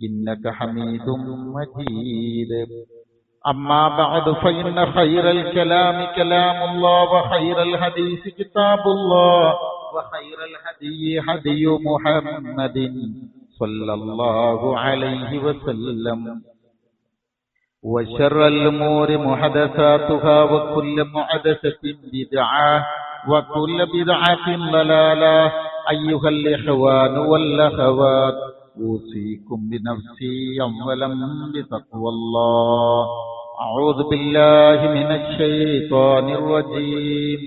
إنك حميد مجيد. أما بعد فإن خير الكلام كلام الله وخير الحديث كتاب الله وخير الهدي هدي محمد صلى الله عليه وسلم وشر الأمور محدثاتها وكل محدثة بدعة وكل بدعة ضلالة. أيها الإخوان والأخوات أوصيكم بنفسي أولا بتقوى الله. أعوذ بالله من الشيطان الرجيم.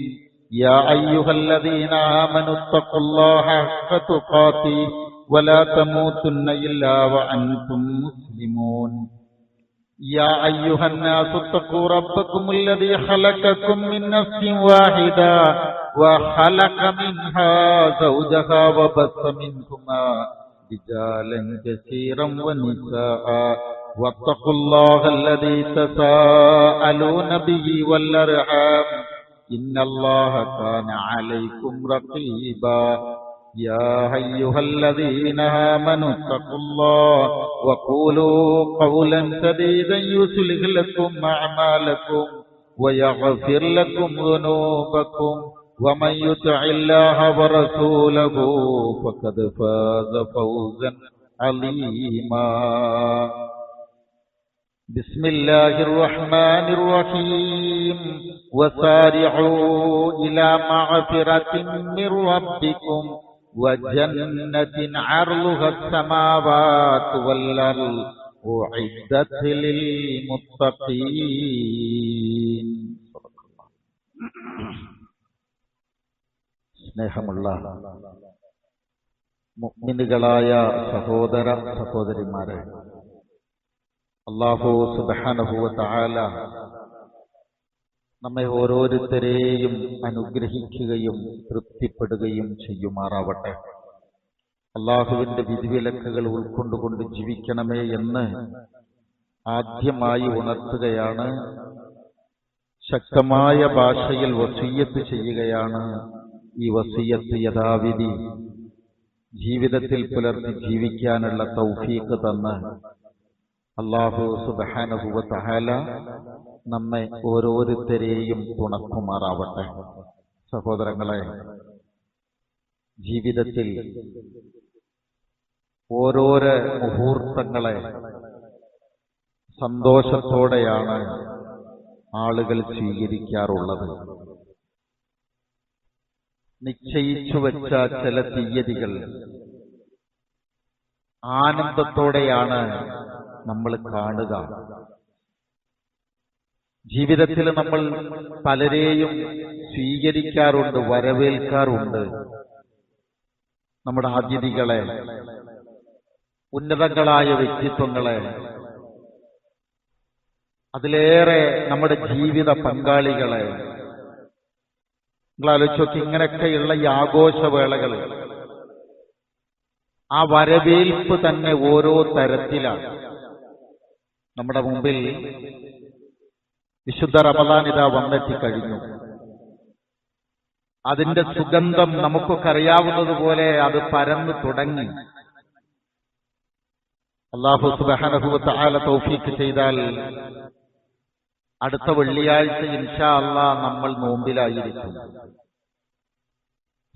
يا أيها الذين آمنوا اتقوا الله حق تقاته ولا تموتن إلا وأنتم مسلمون. يا أيها الناس اتقوا ربكم الذي خلقكم من نفس واحدة وخلق منها زوجها وبث منهما رجالا كثيرا ونساء واتقوا الله الذي تساءلون به والأرحام إن الله كان عليكم رقيبا. يا أيها الذين آمنوا اتقوا الله وقولوا قولا سديدا يصلح لكم أعمالكم ويغفر لكم ذنوبكم ومن يطع الله ورسوله فقد فاز فوزا عظيما. بسم الله الرحمن الرحيم. وسارعوا إلى مغفرة من ربكم وجنة عرضها السماوات والأرض أعدت للمتقين. സ്നേഹമുള്ള മുഅ്മിനുകളായ സഹോദര സഹോദരിമാരെ, അല്ലാഹു സുബ്ഹാനഹു വ തആല നമ്മെ ഓരോരുത്തരെയും അനുഗ്രഹിക്കുകയും തൃപ്തിപ്പെടുകയും ചെയ്യുമാറാവട്ടെ. അല്ലാഹുവിന്റെ വിധിവിലക്കുകൾ ഉൾക്കൊണ്ടുകൊണ്ട് ജീവിക്കണമേ എന്ന് ആദ്യമായി ഉണർത്തുകയാണ്. ശക്തമായ ഭാഷയിൽ വസിയ്യത്ത് ചെയ്യുകയാണ്. ഈ വസിയ്യത്ത് യഥാവിധി ജീവിതത്തിൽ പുലർത്തി ജീവിക്കാനുള്ള തൗഫീഖ് തന്ന് അല്ലാഹു സുബ്ഹാനഹു വ തആല നമ്മെ ഓരോരുത്തരെയും തുണക്കുമാറാവട്ടെ. സഹോദരങ്ങളെ, ജീവിതത്തിൽ ഓരോരോ മുഹൂർത്തങ്ങളെ സന്തോഷത്തോടെയാണ് ആളുകൾ സ്വീകരിക്കാറുള്ളത്. നിശ്ചയിച്ചു വച്ച ചില തീയതികൾ ആനന്ദത്തോടെയാണ് നമ്മൾ കാണുക. ജീവിതത്തിൽ നമ്മൾ പലരെയും സ്വീകരിക്കാറുണ്ട്, വരവേൽക്കാറുണ്ട്. നമ്മുടെ അതിഥികളെ, ഉന്നതങ്ങളായ വ്യക്തിത്വങ്ങളെ, അതിലേറെ നമ്മുടെ ജീവിത പങ്കാളികളെ. നിങ്ങൾ ആലോചിച്ചോക്കി, ഇങ്ങനെയൊക്കെയുള്ള ഈ ആഘോഷവേളകൾ, ആ വരവേൽപ്പ് തന്നെ ഓരോ തരത്തിലാണ്. നമ്മുടെ മുമ്പിൽ വിശുദ്ധ റമദാൻ ഇതാ വന്നെത്തിക്കഴിഞ്ഞു. അതിന്റെ സുഗന്ധം നമുക്കൊക്കെ അറിയാവുന്നതുപോലെ അത് പരന്നു തുടങ്ങി. അല്ലാഹു സുബ്ഹാനഹു വ തആല തൗഫീഖ് ചെയ്താൽ അടുത്ത വെള്ളിയാഴ്ച ഇൻഷാ അല്ലാഹ് നമ്മൾ നോമ്പിലായിരിക്കും.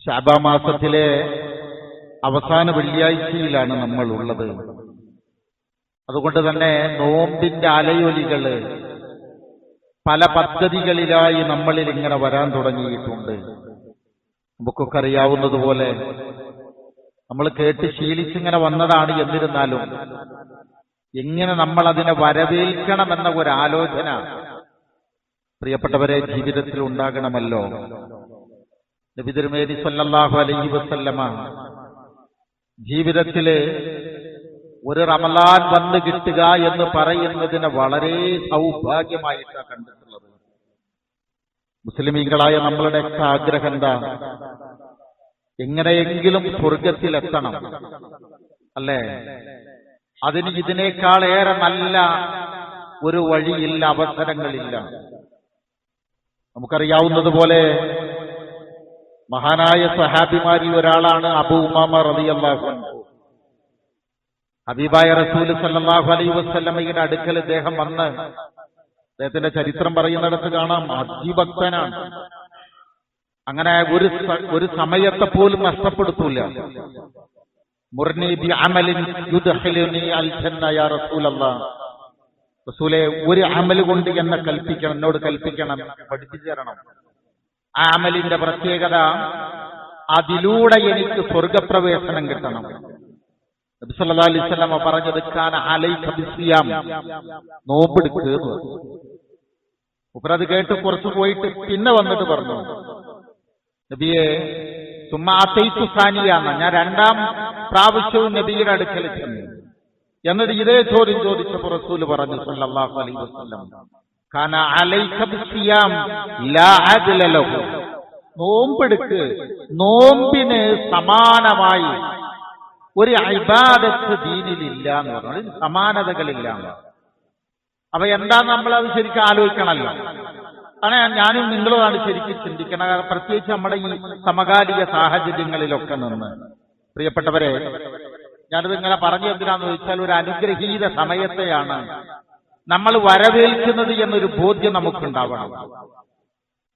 ശഅബാൻ മാസത്തിലെ അവസാന വെള്ളിയാഴ്ചയിലാണ് നമ്മൾ ഉള്ളത്. അതുകൊണ്ട് തന്നെ നോമ്പിന്റെ അലയൊലികള് പല പദ്ധതികളിലായി നമ്മളിൽ ഇങ്ങനെ വരാൻ തുടങ്ങിയിട്ടുണ്ട്. നമുക്കൊക്കെ അറിയാവുന്നതുപോലെ നമ്മൾ കേട്ട് ശീലിച്ചിങ്ങനെ വന്നതാണ്. എന്നിരുന്നാലും എങ്ങനെ നമ്മൾ അതിനെ വരവേൽക്കണമെന്ന ഒരാലോചന പ്രിയപ്പെട്ടവരെ ജീവിതത്തിൽ ഉണ്ടാകണമല്ലോ. നബി തിരുമേനി സല്ലല്ലാഹു അലൈഹി വസല്ലമ ജീവിതത്തില് ഒരു റമളാൻ വന്നു കിട്ടുക എന്ന് പറയുന്നതിനെ വളരെ സൗഭാഗ്യമായിട്ടാണ് കണ്ടിട്ടുള്ളത്. മുസ്ലിമീങ്ങളായ നമ്മളുടെയൊക്കെ ആഗ്രഹം എന്താ? എങ്ങനെയെങ്കിലും സ്വർഗത്തിലെത്തണം, അല്ലേ? അതിന് ഇതിനേക്കാളേറെ നല്ല ഒരു വഴിയില്ല, അവസരങ്ങളില്ല. നമുക്കറിയാവുന്നതുപോലെ മഹാനായ സഹാബിമാരിൽ ഒരാളാണ് അബൂ ഉമാമ റളിയല്ലാഹു അൻഹു. ഹബീബായ റസൂൽ സല്ലല്ലാഹു അലൈഹി വസല്ലമയുടെ അടുക്കൽ ഇദ്ദേഹം വന്ന്, അദ്ദേഹത്തിന്റെ ചരിത്രം പറയുന്നിടത്ത് കാണാം, അതിഭക്തനാണ്. അങ്ങനെ ഒരു സമയത്തെ പോലും നഷ്ടപ്പെടുത്തൂല. മുർനി ബി അമലിൻ യുദ്ഖിലുനി അൽ ജന്ന യാ റസൂലല്ലാഹ്, റസൂലേ ഒരു അമൽ കൊണ്ട് എന്നെ കൽപ്പിക്കണം, എന്നോട് കൽപ്പിക്കണം, പഠിപ്പിച്ചു തരണം. ആ അമലിന്റെ പ്രത്യേകത, അതിലൂടെ എനിക്ക് സ്വർഗപ്രവേശനം കിട്ടണം. നബി സല്ലല്ലാഹു അലൈഹി വസല്ലം പറഞ്ഞത് കാന അലൈക ബിസിയാം, നോമ്പെടുക്കുക. അത് കേട്ട് കുറച്ച് പോയിട്ട് പിന്നെ വന്നിട്ട് പറഞ്ഞു, നബിയെ സുമ്മാത്തൈത്തു സാനിയാന്ന, ഞാൻ രണ്ടാം പ്രാവശ്യവും നബിയുടെ അടുക്കൽ ചെന്നു. എന്നിട്ട് ഇതേ ചോദ്യം ചോദിച്ചപ്പോൾ റസൂൽ പറഞ്ഞു സല്ലല്ലാഹു അലൈഹി വസല്ലം, കാന അലൈക ബിസിയാം ലാ അദ്ല ലഹു, നോമ്പെടുക്ക്, നോമ്പിന് സമാനമായി ഒരു ഇബാദത്ത് ദീനിലില്ല എന്ന് പറഞ്ഞു, സമാനതകളില്ല. അപ്പൊ എന്താ നമ്മളത് ശരിക്കും ആലോചിക്കണമല്ലോ. കാരണം ഞാനും നിങ്ങളുമാണ് ശരിക്കും ചിന്തിക്കണം, പ്രത്യേകിച്ച് നമ്മുടെ ഈ സമകാലിക സാഹചര്യങ്ങളിലൊക്കെ നിന്ന്. പ്രിയപ്പെട്ടവരെ, ഞാനിത് ഇങ്ങനെ പറഞ്ഞു എന്തിനാന്ന് ചോദിച്ചാൽ, ഒരു അനുഗ്രഹീത സമയത്തെയാണ് നമ്മൾ വരവേൽക്കുന്നത് എന്നൊരു ബോധ്യം നമുക്കുണ്ടാവണം.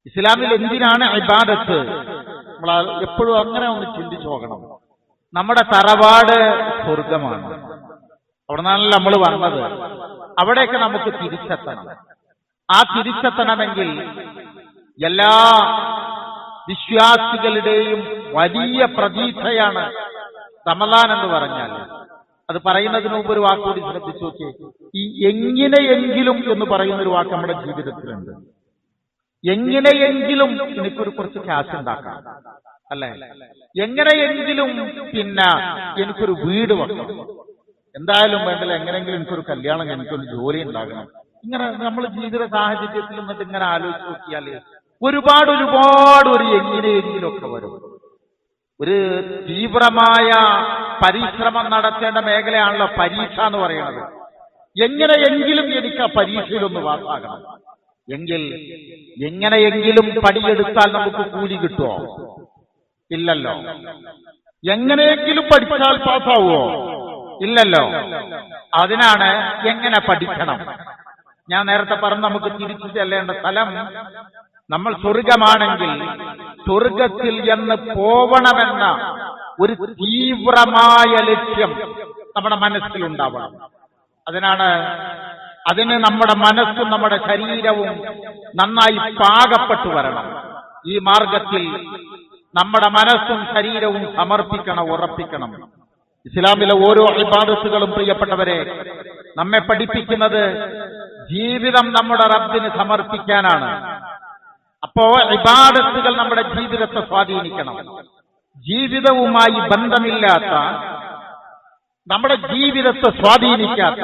ഇസ്ലാമിൽ എന്തിനാണ് ഇബാദത്ത്? നമ്മൾ എപ്പോഴും അങ്ങനെ ഒന്ന് ചിന്തിച്ചു നോക്കണം. നമ്മുടെ തറവാട് സ്വർഗമാണ്, അവിടെ നിന്നാണല്ലോ നമ്മൾ വന്നത്. അവിടെയൊക്കെ നമുക്ക് തിരിച്ചെത്തണം. ആ തിരിച്ചെത്തണമെങ്കിൽ എല്ലാ വിശ്വാസികളുടെയും വലിയ പ്രതീക്ഷയാണ് റമളാൻ എന്ന് പറഞ്ഞാൽ. അത് പറയുന്നതിന് മുമ്പ് ഒരു വാക്കുകൂടി ശ്രദ്ധിച്ചു നോക്കിയേ. ഈ എങ്ങനെയെങ്കിലും എന്ന് പറയുന്ന ഒരു വാക്ക് നമ്മുടെ ജീവിതത്തിലുണ്ട്. എങ്ങനെയെങ്കിലും എനിക്കൊരു കുറച്ച് ക്യാഷ് ഉണ്ടാക്കാം, അല്ലെ? എങ്ങനെയെങ്കിലും പിന്നെ എനിക്കൊരു വീട് വെക്കണം, എന്തായാലും വേണ്ടല്ലോ, എങ്ങനെയെങ്കിലും എനിക്കൊരു കല്യാണം, എനിക്കൊരു ജോലി ഉണ്ടാകണം. ഇങ്ങനെ നമ്മൾ ജീവിത സാഹചര്യത്തിൽ നിന്നിട്ട് ഇങ്ങനെ ആലോചിച്ച് നോക്കിയാൽ ഒരുപാട് ഒരു എങ്ങനെയെങ്കിലും ഒക്കെ വരും. ഒരു തീവ്രമായ പരിശ്രമം നടത്തേണ്ട മേഖലയാണല്ലോ പരീക്ഷ എന്ന് പറയുന്നത്. എങ്ങനെയെങ്കിലും എനിക്ക് ആ പരീക്ഷയിലൊന്ന് പാസ്സാകണം. എങ്കിൽ എങ്ങനെയെങ്കിലും പടിയെടുത്താൽ നമുക്ക് കൂലി കിട്ടുമോ? ഇല്ലല്ലോ. എങ്ങനെയെങ്കിലും പഠിച്ചാൽ പാസ്സാവുമോ? ഇല്ലല്ലോ. അതിനാണ് എങ്ങനെ പഠിക്കണം. ഞാൻ നേരത്തെ പറഞ്ഞ് നമുക്ക് തിരിച്ചു ചെല്ലേണ്ട സ്ഥലം, നമ്മൾ സ്വർഗമാണെങ്കിൽ സ്വർഗത്തിൽ എന്ന് പോവണമെന്ന ഒരു തീവ്രമായ ലക്ഷ്യം നമ്മുടെ മനസ്സിലുണ്ടാവണം. അതിന് നമ്മുടെ മനസ്സും നമ്മുടെ ശരീരവും നന്നായി പാകപ്പെട്ടു വരണം. ഈ മാർഗത്തിൽ നമ്മുടെ മനസ്സും ശരീരവും സമർപ്പിക്കണം, ഉറപ്പിക്കണം. ഇസ്ലാമിലെ ഓരോ ഇബാദത്തുകളും പ്രിയപ്പെട്ടവരെ നമ്മെ പഠിപ്പിക്കുന്നത് ജീവിതം നമ്മുടെ റബ്ബിന് സമർപ്പിക്കാനാണ്. അപ്പോ ഇബാദത്തുകൾ നമ്മുടെ ജീവിതത്തെ സ്വാധീനിക്കണം. ജീവിതവുമായി ബന്ധമില്ലാത്ത, നമ്മുടെ ജീവിതത്തെ സ്വാധീനിക്കാത്ത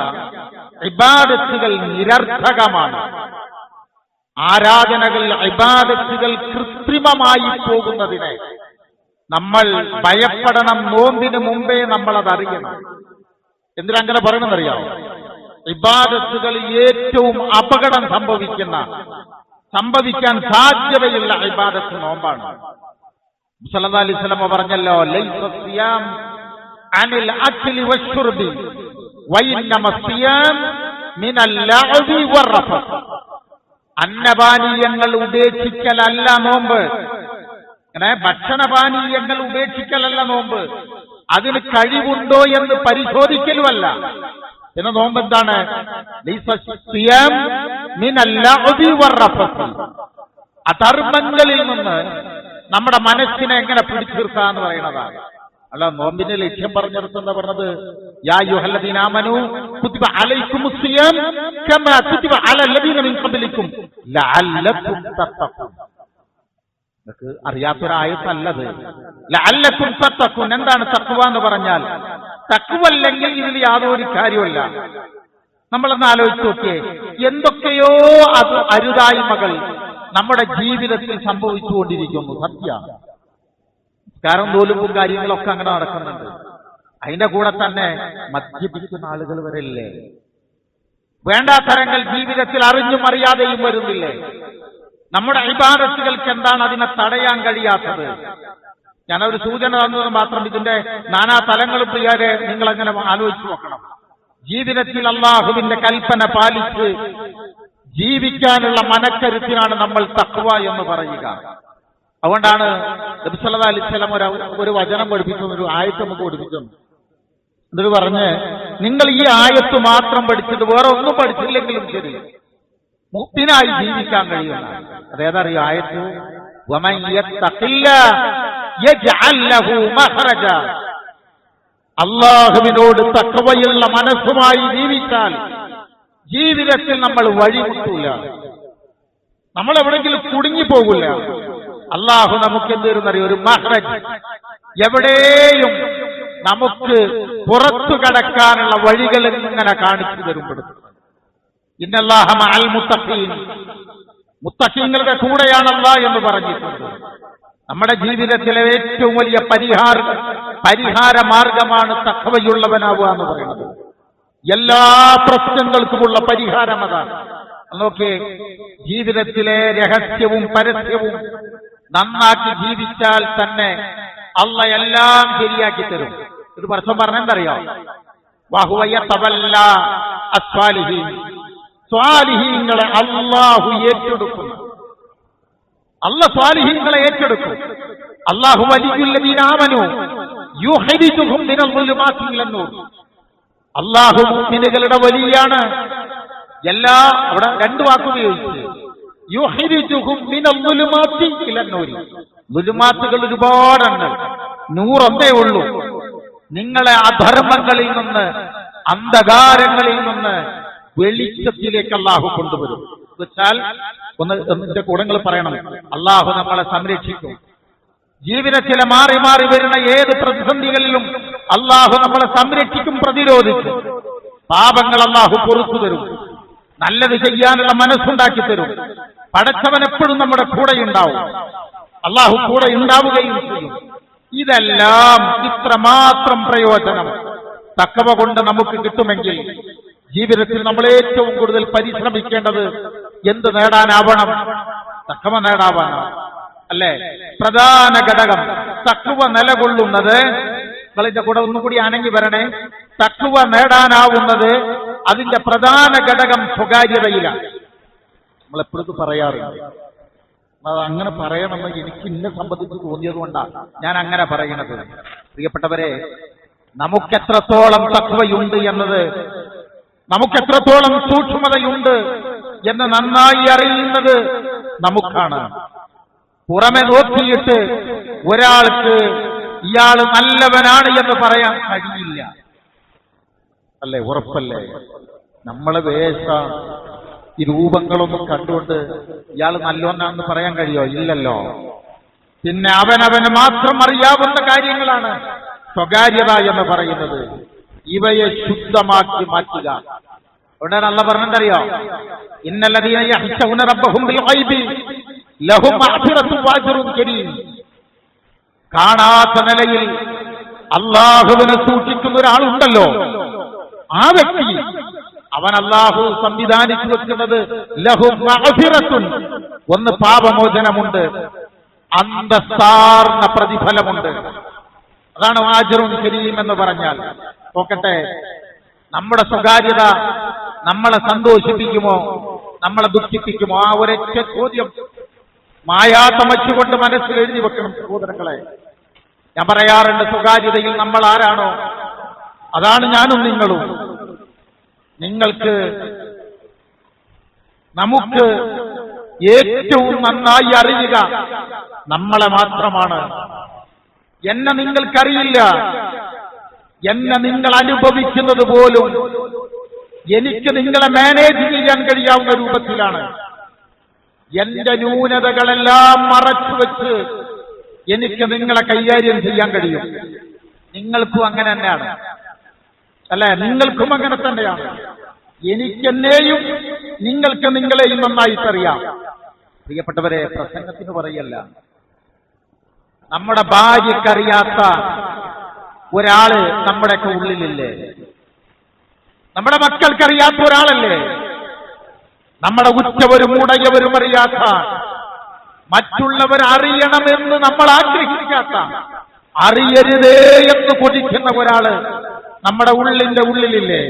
ഇബാദത്തുകൾ നിരർത്ഥകമാണ്. ആരാധനകൾ, ഇബാദത്തുകൾ കൃത്രിമമായി പോകുന്നതിനെ നമ്മൾ ഭയപ്പെടണം. നോമ്പിന് മുമ്പേ നമ്മൾ അതറിയണം. എന്തിനങ്ങനെ പറയണമെന്നറിയാമോ? ഇബാദത്തുകളിൽ ഏറ്റവും അപകടം സംഭവിക്കാൻ സാധ്യതയുള്ള ഇബാദത്ത് നോമ്പാണ്. സല്ലല്ലാഹു അലൈഹി വസല്ലം പറഞ്ഞല്ലോ, ലൈസ സിയാം അനിൽ അക്ലി വശുർബി വഇന്നമ സിയാം മിനൽ ലഅബി വറഫത്ത്. അന്നപാനീയങ്ങൾ ഉപേക്ഷിക്കലല്ല നോമ്പ്. അങ്ങനെ ഭക്ഷണപാനീയങ്ങൾ ഉപേക്ഷിക്കലല്ല നോമ്പ്. അതിന് കഴിവുണ്ടോ എന്ന് പരിശോധിക്കലുമല്ല. പിന്നെ നോമ്പ് എന്താണ്? അധർമ്മങ്ങളിൽ നിന്ന് നമ്മുടെ മനസ്സിനെ എങ്ങനെ പിടിച്ചീർക്കാന്ന് പറയുന്നതാണ്. അല്ല, നോമ്പിന്റെ ലക്ഷ്യം പറഞ്ഞെടുത്തെന്താ പറഞ്ഞത്? യാ അയ്യുഹല്ലദീന ആമനൂ കുതിബ അലൈക്കുമുസ് സിയാം കമാ കുതിബ അലല്ലദീന മിൻ ഖബ്ലിക്കും ലഅല്ലക്കും തത്തഖൂൻ. നിങ്ങൾക്ക് അറിയാത്തൊരായത്തല്ലത്. ലഅല്ലക്കും തത്തഖൂൻ. എന്താണ് തഖ്വ എന്ന് പറഞ്ഞാൽ? തഖ്വല്ലെങ്കിൽ ഇതിൽ യാതൊരു കാര്യമല്ല. നമ്മളൊന്ന് ആലോചിച്ച് നോക്കിയേ, എന്തൊക്കെയോ അരുതായ്മകൾ നമ്മുടെ ജീവിതത്തിൽ സംഭവിച്ചുകൊണ്ടിരിക്കുന്നു. സത്യമാണ്. കാരണം തോലുമ്പും കാര്യങ്ങളൊക്കെ അങ്ങനെ നടക്കുന്നുണ്ട്. അതിന്റെ കൂടെ തന്നെ മദ്യപിക്കുന്ന ആളുകൾ വരില്ലേ? വേണ്ടാത്തരങ്ങൾ ജീവിതത്തിൽ അറിഞ്ഞും അറിയാതെയും വരുന്നില്ലേ? നമ്മുടെ ഇബാദത്തുകൾക്ക് എന്താണ് അതിനെ തടയാൻ കഴിയാത്തത്? ഞാനൊരു സൂചന തന്നത് മാത്രം. ഇതിന്റെ നാനാ തലങ്ങളും പ്രിയരെ നിങ്ങളെങ്ങനെ ആലോചിച്ചു നോക്കണം. ജീവിതത്തിൽ അള്ളാഹുവിന്റെ കൽപ്പന പാലിച്ച് ജീവിക്കാനുള്ള മനക്കരുത്തിനാണ് നമ്മൾ തഖ്വ എന്ന് പറയുക. അതുകൊണ്ടാണ് നബി സല്ലല്ലാഹു അലൈഹി വസല്ലം ഒരു വചനം പഠിപ്പിച്ചു, ഒരു ആയത്ത് നമുക്ക് പഠിപ്പിച്ചു. എന്നിട്ട് പറഞ്ഞ്, നിങ്ങൾ ഈ ആയത്ത് മാത്രം പഠിച്ചിട്ട് വേറെ ഒന്നും പഠിച്ചില്ലെങ്കിലും ശരി, മുഅ്മിനായി ജീവിക്കാൻ കഴിയുന്ന അതേതറിയോ ആയത്ത്? വമൻ യത്തഖില്ലാഹ യജ്അൽ ലഹു മഖ്റജ. അല്ലാഹുവിനോട് തഖ്വയുള്ള മനസ്സുമായി ജീവിച്ചാൽ ജീവിതത്തിൽ നമ്മൾ വഴിമുട്ടൂല, നമ്മൾ എവിടെയെങ്കിലും കുടുങ്ങിപ്പോകില്ല. അള്ളാഹു നമുക്ക് എന്ത് തരുന്നറിയോ? ഒരു മഖ്റജ്, എവിടെയും നമുക്ക് പുറത്തു കടക്കാനുള്ള വഴികൾ ഇങ്ങനെ കാണിച്ചു തരുമ്പോഴും. ഇന്നല്ലാഹ മഅൽ മുത്തഖീൻ, മുത്തഖീങ്ങളുടെ കൂടെയാണ് അല്ലാഹ് എന്ന് പറഞ്ഞിട്ടുണ്ട്. നമ്മുടെ ജീവിതത്തിലെ ഏറ്റവും വലിയ പരിഹാര മാർഗമാണ് തഖ്വയുള്ളവനാവുക എന്ന് പറയുന്നത്. എല്ലാ പ്രശ്നങ്ങൾക്കുമുള്ള പരിഹാരം അതാണ്. നോക്കിയേ, ജീവിതത്തിലെ രഹസ്യവും പരസ്യവും നന്നാക്കി ജീവിച്ചാൽ തന്നെ അള്ള എല്ലാം ശരിയാക്കി തരും. ഒരു പ്രശ്നം പറഞ്ഞെന്തറിയോ? വഹുവ യതവല്ല അസ്വാലിഹീൻ. സ്വാലിഹീങ്ങളെ അല്ലാഹു ഏറ്റെടുക്കും. അല്ല സ്വാലിഹീങ്ങളെ ഏറ്റെടുക്കും. അല്ലാഹു വലിയുല്ലദീന ആമനു യുഖ്രിജുഹും മിനൽ ളുലുമാതി ഇലൻ നൂർ. അല്ലാഹു മുഅ്മിനുകളുടെ വലിയാണ്. എല്ലാ അവിടെ രണ്ട് വാക്ക് ഉപയോഗിച്ച്, യുഖ്രിജുഹും മിനൽ ളുലുമാതി ഇലൻ നൂർ. ളുലുമാത്തുകൾ ഒരുപാടുണ്ട്, നൂറൊന്നേ ഉള്ളൂ. നിങ്ങളെ അധർമ്മങ്ങളിൽ നിന്ന്, അന്ധകാരങ്ങളിൽ നിന്ന് വെളിച്ചത്തിലേക്ക് അല്ലാഹു കൊണ്ടുവരും. വെച്ചാൽ ഒന്നിന്റെ കൂടങ്ങൾ പറയണം, അല്ലാഹു നമ്മളെ സംരക്ഷിക്കും. ജീവിതത്തിലെ മാറി മാറി വരുന്ന ഏത് പ്രതിസന്ധികളിലും അല്ലാഹു നമ്മളെ സംരക്ഷിക്കും, പ്രതിരോധിക്കും. പാപങ്ങൾ അല്ലാഹു പൊറുത്തു തരും, നല്ലത് ചെയ്യാനുള്ള മനസ്സുണ്ടാക്കി തരും. പടച്ചവൻ എപ്പോഴും നമ്മുടെ കൂടെയുണ്ടാവും, അല്ലാഹു കൂടെ ഉണ്ടാവുകയും ചെയ്യും. ഇതെല്ലാം ഇത്രമാത്രം പ്രയോജനം തഖ്വ കൊണ്ട് നമുക്ക് കിട്ടുമെങ്കിൽ ജീവിതത്തിൽ നമ്മൾ ഏറ്റവും കൂടുതൽ പരിശ്രമിക്കേണ്ടത് എന്ത് നേടാനാവണം? തഖ്വ നേടാവാനാണ്, അല്ലേ? പ്രധാന ഘടകം തഖ്വ നിലകൊള്ളുന്നത്, നിങ്ങളിന്റെ കൂടെ ഒന്നുകൂടി അനങ്ങി വരണേ, തഖ്വ നേടാനാവുന്നത് അതിന്റെ പ്രധാന ഘടകം സ്വകാര്യതയിലാണ്. നമ്മളെപ്പോഴും പറയാറുണ്ട്, അത് അങ്ങനെ പറയണമെന്ന് എനിക്ക് ഇന്നെ സംബന്ധിച്ച് തോന്നിയത് കൊണ്ടാണ് ഞാൻ അങ്ങനെ പറയണത്. പ്രിയപ്പെട്ടവരെ, നമുക്കെത്രത്തോളം തഖ്വയുണ്ട് എന്നത്, നമുക്കെത്രത്തോളം സൂക്ഷ്മതയുണ്ട് എന്ന് നന്നായി അറിയുന്നത് നമുക്കാണ്. പുറമെ നോക്കിയിട്ട് ഒരാൾക്ക് ഇയാൾ നല്ലവനാണ് എന്ന് പറയാൻ കഴിയില്ല, അല്ലേ? ഉറപ്പല്ലേ? നമ്മളെ വേഷ ഈ രൂപങ്ങളൊന്നും കണ്ടുകൊണ്ട് ഇയാൾ നല്ലവനാണെന്ന് പറയാൻ കഴിയോ? ഇല്ലല്ലോ. പിന്നെ അവനവന് മാത്രം അറിയാവുന്ന കാര്യങ്ങളാണ് സ്വകാര്യത എന്ന് പറയുന്നത്. ഇവയെ ശുദ്ധമാക്കി മാറ്റുക. അവിടെ അല്ല പറഞ്ഞെന്തറിയോ? ഇന്നല്ലദീന യഖ്ശൗന റബ്ബഹും ബിൽ ഗൈബി ലഹും മഗ്ഫിറത്തുൻ വഅജ്റുൻ കരീം. കാണാത്ത നിലയിൽ അല്ലാഹുവിനെ സൂക്ഷിക്കുന്ന ഒരാളുണ്ടല്ലോ, ആ വ്യക്തി, അവൻ അല്ലാഹു സംവിധാനിച്ചു വെക്കുന്നത് ലഹും മഗ്ഫിറത്തുൻ, ഒന്ന് പാപമോചനമുണ്ട്, അന്തസ്സാർന്ന പ്രതിഫലമുണ്ട്. അതാണ് അജ്റുൻ കരീം എന്ന് പറഞ്ഞാൽ. നോക്കട്ടെ, നമ്മുടെ സ്വകാര്യത നമ്മളെ സന്തോഷിപ്പിക്കുമോ, നമ്മളെ ദുഃഖിപ്പിക്കുമോ? ആ ഒരൊറ്റ ചോദ്യം മായാത്ത മച്ചുകൊണ്ട് മനസ്സിൽ എഴുതി വെക്കണം സഹോദരങ്ങളെ. ഞാൻ പറയാറുണ്ട്, സ്വകാര്യതയിൽ നമ്മൾ ആരാണോ അതാണ് ഞാനും നിങ്ങളും. നമുക്ക് ഏറ്റവും നന്നായി അറിയുക നമ്മളെ മാത്രമാണ്. എന്നെ നിങ്ങൾക്കറിയില്ല. എന്നെ നിങ്ങൾ അനുഭവിക്കുന്നത് പോലും എനിക്ക് നിങ്ങളെ മാനേജ് ചെയ്യാൻ കഴിയാവുന്ന രൂപത്തിലാണ്. എന്റെ ന്യൂനതകളെല്ലാം മറച്ചു വെച്ച് എനിക്ക് നിങ്ങളെ കൈകാര്യം ചെയ്യാൻ കഴിയും. നിങ്ങൾക്കും അങ്ങനെ തന്നെയാണ്, അല്ലെ? നിങ്ങൾക്കും അങ്ങനെ തന്നെയാണ്. എനിക്കെന്നെയും നിങ്ങൾക്ക് നിങ്ങളെയും നന്നായിട്ടറിയാം. പ്രിയപ്പെട്ടവരെ, പ്രസംഗത്തിന് പറയല്ല, നമ്മുടെ ഭാര്യക്കറിയാത്ത ഒരാള് നമ്മുടെയൊക്കെ ഉള്ളിലില്ലേ? നമ്മുടെ മക്കൾക്കറിയാത്ത ഒരാളല്ലേ? നമ്മുടെ ഉച്ചവരും ഉടയവരും അറിയാത്ത മറ്റുള്ളവർ അറിയണമെന്ന് നമ്മൾ ആഗ്രഹിക്കാത്ത, അറിയരുതേ എന്ന് കൊതിക്കുന്ന ഒരാള് നമ്മുടെ ഉള്ളിലില്ലേ,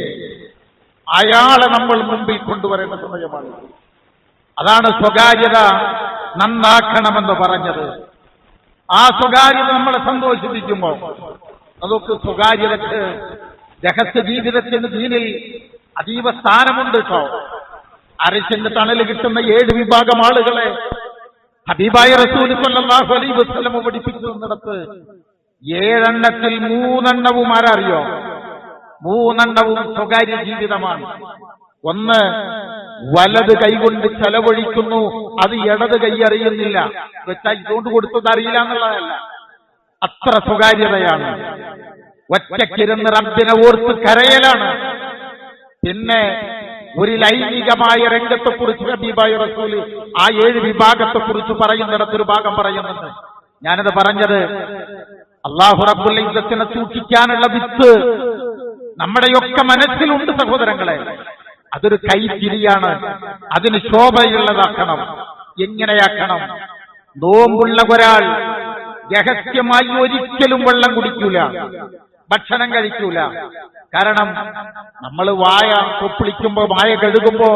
അയാളെ നമ്മൾ മുമ്പിൽ കൊണ്ടുവരേണ്ട സമയമാണ്. അതാണ് സ്വകാര്യത നന്നാക്കണമെന്ന് പറഞ്ഞത്. ആ സ്വകാര്യത നമ്മളെ സന്തോഷിപ്പിക്കുമ്പോൾ അതൊക്കെ സ്വകാര്യതക്ക് രഹസ്യ ജീവിതത്തിന് ദീനിൽ അതീവ സ്ഥാനമുണ്ട് കേട്ടോ. അരിശന്റെ തണല് കിട്ടുന്ന 7 വിഭാഗം ആളുകളെ ഹബീബായ റസൂൽ സ്വല്ലല്ലാഹു അലൈഹി വസല്ലം പഠിപ്പിച്ചു തന്നിടത്ത് 7 എണ്ണത്തിൽ 3 എണ്ണവും ആരറിയോ? 3 എണ്ണവും സ്വകാര്യ ജീവിതമാണ്. ഒന്ന്, വലത് കൈകൊണ്ട് ചെലവഴിക്കുന്നു, അത് ഇടത് കൈ അറിയുന്നില്ല. വെച്ചാൽ ഇതുകൊണ്ട് കൊടുത്തത് അറിയില്ല എന്നുള്ളതല്ല, അത്ര സ്വകാര്യതയാണ്. ഒറ്റക്കിരുന്ന് റബ്ബിനെ ഓർത്ത് കരയലാണ്. പിന്നെ ഒരു ലൈംഗികമായ രംഗത്തെക്കുറിച്ച് ഹബീബായ റസൂല് ആ 7 വിഭാഗത്തെക്കുറിച്ച് പറയുന്നിടത്തൊരു ഭാഗം പറയുന്നുണ്ട്. ഞാനത് പറഞ്ഞത് അല്ലാഹു റബ്ബുൽ ഇസ്സത്തിനെ സൂക്ഷിക്കാനുള്ള വിത്ത് നമ്മുടെയൊക്കെ മനസ്സിലുണ്ട് സഹോദരങ്ങളെ. അതൊരു കൈത്തിരിയാണ്. അതിന് ശോഭയുള്ളതാക്കണം. എങ്ങനെയാക്കണം? നോമ്പുള്ള ഒരാൾ രഹസ്യമായി ഒരിക്കലും വെള്ളം കുടിക്കൂല, ഭക്ഷണം കഴിക്കൂല. കാരണം നമ്മൾ വായ കൊപ്പിളിക്കുമ്പോ, വായ കഴുകുമ്പോ